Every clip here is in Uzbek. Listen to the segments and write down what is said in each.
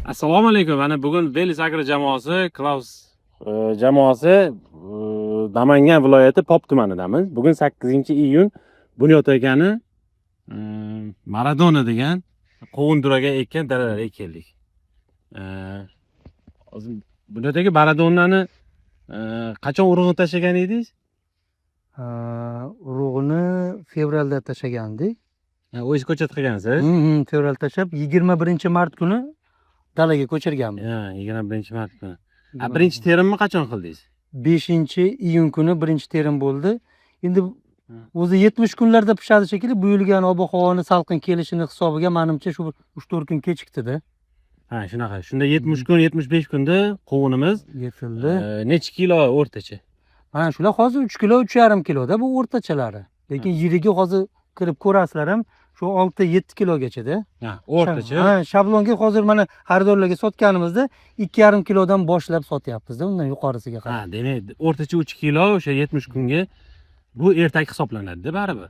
Assalomu alaykum. Mana bugun Velis Agro jamoasi, Klaus jamoasi Namangan viloyati Pop tumanidamiz. Bugun 8-iyun Bunyod akani Maradona degan qovunduraga ekkan daralarga keldik. Hozir Bunyod aka Maradonani qachon urug'ini tashlagan edingiz? Urug'ini fevralda tashlagandik. O'zingiz ko'chat qilgansiz? Fevral tashlab 21-mart kuni dalaga ko'chirganmiz. 21-mart kuni. Birinchi terimni qachon qildingiz? 5-iyun kuni birinchi terim bo'ldi. Endi o'zi 70 kunlarda pishadi shekilli, bu yilgi ob-havoni salqin kelishini hisobiga menimcha shu 3-4 kun kechikdi-da. Shunaqa. Shunda 70 kun, 75 kunda qovunimiz yetildi. Necha kilo o'rtacha? Mana shular hozir 3 kilo, 3,5 kiloda bu o'rtachalari. Lekin yiliga hozir kirib ko'rasizlar ham shu 6-7 kilogacha-da. O'rtacha. Shablonga hozir mana xaridorlarga sotganimizda 2,5 kilodan boshlab sotyapmiz-da, undan yuqorisiga qadar. Demak, o'rtacha 3 kilo o'sha 70 kunga bu ertak hisoblanadi-da baribir.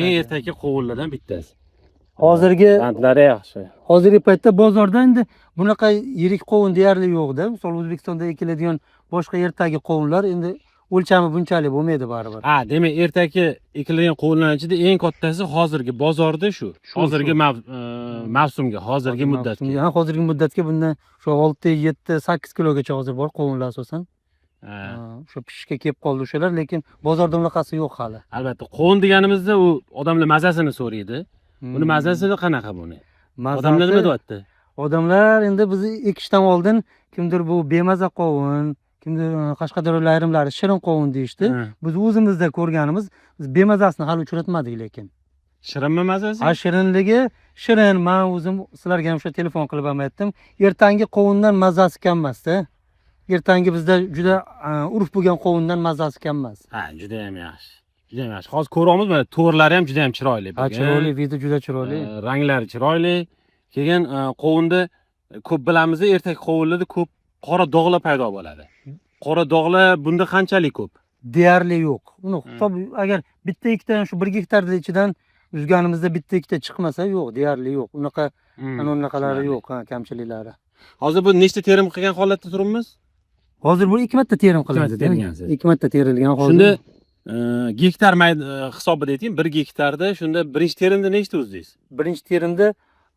Eng ertaki qovunlardan bittasi. Hozirgi bandlari yaxshi. Hozirgi paytda bozorda endi bunaqa yirik qovun deyarli yo'q-da. Misol O'zbekistonda ekiladigan boshqa ertagi qovunlar endi o'lchami bunchalik bo'lmaydi baribir. Demak, ertaki ekilgan qovunlar ichida eng kattasi hozirgi bozorda shu. Hozirgi mavsumga, hozirgi muddatga. Hozirgi muddatga bundan shu 6, 7, 8 kilogacha hozir bor qovunlar asosan. Shu pishishga kelib qoldi o'shalar, lekin bozorda unaqasi yo'q hali. Albatta, qovun deganimizda u odamlar mazasini so'raydi. Buni mazasi qanaqa buni? Odamlar nima deyapti? Odamlar endi bizni ekishdan oldin kimdir bu bemaza qovun, kimdir Qashqadaryolik ayrimlari shirin qovun deyishdi. Biz o'zimizda ko'rganimiz, biz bemazasini hali uchratmadik lekin. Shirinmi mazasi? Shirinligi shirin. Men o'zim sizlarga ham o'sha telefon qilib ham aytdim. Ertangi qovundan mazasi kam emas-da. Ertangi bizda juda urf bo'lgan qovundan mazasi kam emas. Juda ham yaxshi. Juda ham yaxshi. Hozir ko'ryapmiz, mana to'rlari ham juda ham chiroyli. Chiroyli, vidi juda chiroyli. Ranglari chiroyli. Keyin qovunda ko'p bilamiz, ertak qovunlarda ko'p qora dog'lar paydo bo'ladi. Qora dog'lar bunda qanchalik ko'p? Deyarli yo'q. Uni hisob agar bitta ikkitadan shu 1 gektarning ichidan uzganimizda bitta ikkita chiqmasa yo'q, deyarli yo'q. Unaqa unaqalari yo'q, kamchiliklari. Hozir bu nechta terim qilgan holatda turibmiz? Hozir bu 2 marta terim qilindi. 2 marta terilgan hozir. Shunda gektar hisobida ayting, 1 gektarda shunda birinchi terimda nechta uzdingiz? Birinchi terimda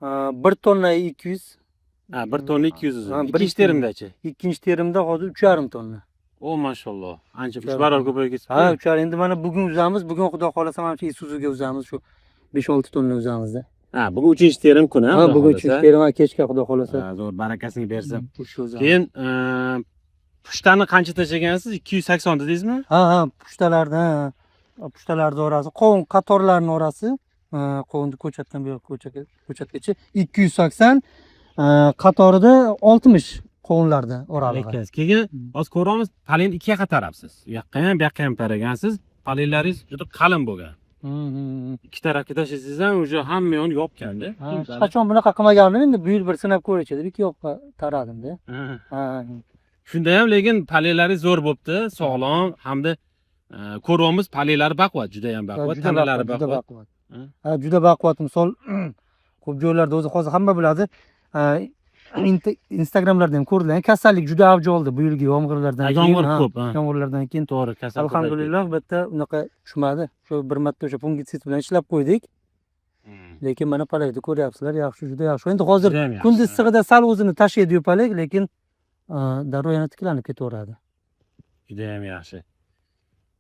1 tonna 200. 1 tonna 200. Ikkinchi terimdachi? Ikkinchi terimda hozir 3,5 tonna. O, mashalloh. Ancha 3 barobar ko'payib ketdi. 3,5. Endi mana bugun uzamiz, bugun xudo xolasa mana shu Isuzuga uzamiz, shu 5-6 tonna uzamizda. Bugun 3-terim kuni, bugun 3-terim, kechga xudo xolasa. Zo'r, barakasini bersin. Keyin pushtani qancha tashlagansiz? 280 dedingizmi? Pushtalardan, pushtalarning orasi, qovun qatorlarining orasi, qovunni ko'chatdan bu ko'chatgacha 280, qatorida 60 qovunlardan oralig'i. Keyin hozir ko'ramiz, paleni ikkiga qatarabsiz. Bu yoqqa ham, bu yoqqa ham taragansiz. Palenlaringiz juda qalin bo'lgan. Ikki tarafga tashlasangiz ham o'sha hamma yo'ni yopganda. Qachon bunaqa qilmagandim, endi bu yil bir sinab ko'rishdi, ikki yoqqa taradimda. Shunda ham lekin palenlaringiz zo'r bo'libdi, sog'lom, hamda ko'ryapmiz, palenlari baquvvat, juda ham baquvvat, tanalari baquvvat. Juda baquvvat. Misol ko'p joylarda o'zi hozir hamma biladi. Instagramlarda ham ko'rdilar. Kasallik juda avj oldi bu yilgi yomg'irlardan keyin. Yomg'ir ko'p. Yomg'irlardan keyin to'g'ri, kasallik. Alhamdulillah, bitta unaqa tushmadi. Shu bir marta o'sha fungitsid bilan ishlab qo'ydik. Lekin mana palakni ko'ryapsizlar, yaxshi, juda yaxshi. Endi hozir kunduz issig'ida sal o'zini tashlaydi palak, lekin darrov yana tiklanib ketaveradi. Juda ham yaxshi.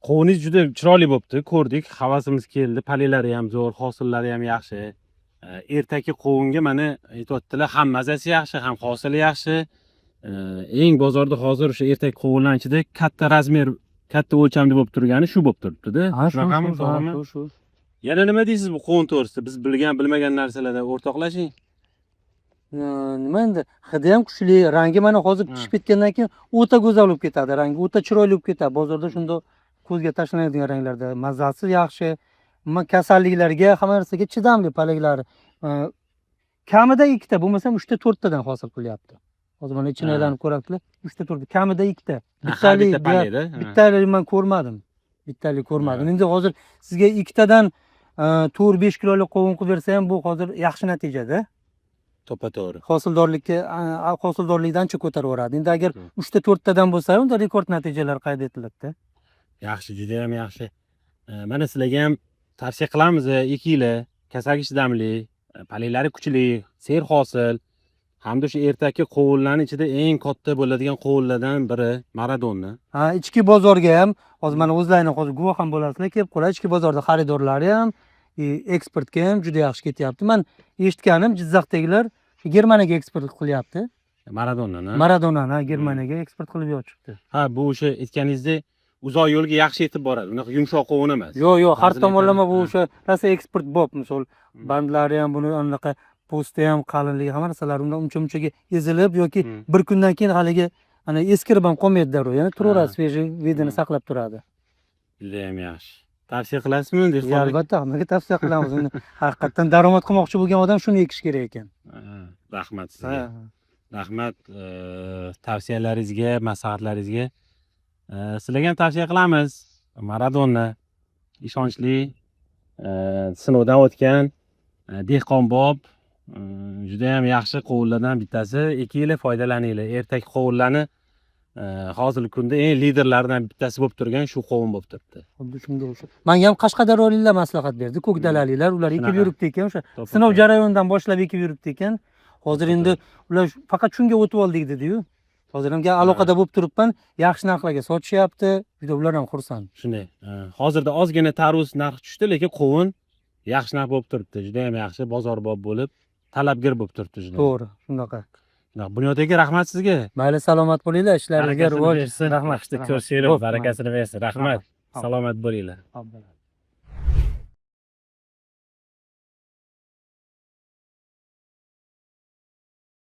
Qovuningiz juda chiroyli bo'libdi, ko'rdik, havasimiz keldi. Palelari ham zo'r, hosillari ham yaxshi. Ertaki qovunga mana aytibdilar, ham mazasi yaxshi, ham hosili yaxshi. Eng bozorda hozir o'sha ertak qovunlar ichida katta razmer, katta o'lchamda bo'lib turgani shu bo'lib turibdi-da. Shunaqami, to'g'rimi? Shu. Yana nima deysiz bu qovun to'g'risida? Biz bilgan, bilmagan narsalarda o'rtoqlashing. Nima endi, hidi ham kuchli, rangi mana hozir pishib ketgandan keyin o'ta go'zal bo'lib ketadi, rangi o'ta chiroyli bo'lib ketadi. Bozorda shunda ko'zga tashlanadigan ranglarda, mazasi yaxshi. Kasalliklarga, hamma narsaga chidamli palaklari. Kamida 2 ta, bo'lmasam 3 ta 4 tadan hosil qilyapti. Hozir mana ichini aylanib ko'rasizlar, 3 ta 4 ta, kamida 2 ta. Bittalik men ko'rmadim. Bittalik ko'rmadim. Endi hozir sizga 2 tadan 4-5 kilolik qovun qilib bersa ham bu hozir yaxshi natijada. to'ppa-to'g'ri. hosildorlikdan ancha ko'taraveradi. Endi agar Hmm. 3 ta 4 tadan bo'lsa, unda rekord natijalar qayd etiladi-da. Yaxshi, juda ham yaxshi. Mana sizlarga ham tavsiya qilamiz, ekinglar, kasalga chidamli, palilari kuchli, serhosil hamda shu ertaki qovunlarning ichida eng katta bo'ladigan qovunlardan biri Maradona. Ha, ichki bozorga ham hozir mana o'zlaring hozir guvoh ham bo'lasizlar, kelib qoladi. Ichki bozorda xaridorlari ham, eksportga ham juda yaxshi ketyapti. Men eshitganim Jizzaxdagilar Germaniyaga eksport qilyapti. Maradonani. Maradonani Germaniyaga eksport qilib yo'qchibdi. Ha, bu o'sha aytganingizdek uzoq yo'lga yaxshi yetib boradi. Unaqa yumshoq qovun emas. Yo'q, har Ba'zida tomonlama bu aytadi, o'sha rosa eksport bob, misol bandlari ham buni anaqa po'sti ham qalinligi hamma narsalar undan uncha-munchaga ezilib yoki Hmm. bir kundan keyin haligi ana eskirib ham qolmaydi darrov. Ya'ni turaveradi, Ha. svejiy vidini Hmm. saqlab turadi. Juda ham yaxshi. Tavsiya qilasizmi Ya, dehqonlarga? albatta, hammaga tavsiya qilamiz. Uni haqiqatdan daromad qilmoqchi bo'lgan odam shuni ekish kerak ekan. Rahmat Ha. sizga. Rahmat tavsiyalaringizga, maslahatlaringizga. Sizlarga ham tavsiya qilamiz. Maradona ishonchli, sinovdan o'tgan, dehqonbop, juda ham yaxshi qovunlardan bittasi. Ekinglar, foydalaninglar. Ertaki qovunlarni hozirgi kunda eng liderlaridan bittasi bo'lib turgan shu qovun bo'lib turibdi. Xuddi shunday o'sha. Menga ham Qashqadaryoliklar maslahat berdi. Ko'k dalaliklar, ular ekib Shunaqa. yuribdi ekan, o'sha To'ppa-to'g'ri. sinov jarayonidan boshlab ekib yuribdi ekan. Hozir endi ular faqat shunga o'tib oldik dedi-yu. Hozir ham aloqada bo'lib turibman, yaxshi narxlarga sotishyapti. Juda ular ham xursand. Shunday. Hozirda ozgina tarvuz narxi tushdi, lekin qovun yaxshi narx bo'lib turibdi. Juda ham yaxshi, bozorbob bo'lib, talabgir bo'lib turibdi juda. To'g'ri, shunaqa. Bunyod aka, rahmat sizga. Mayli, salomat bo'linglar, ishlaringizga Barakasini rivoj. bersin. Rahmat. Ko'rishinglar, barakasini bersin. Rahmat. Rahmat. Salomat bo'linglar. Rahmat.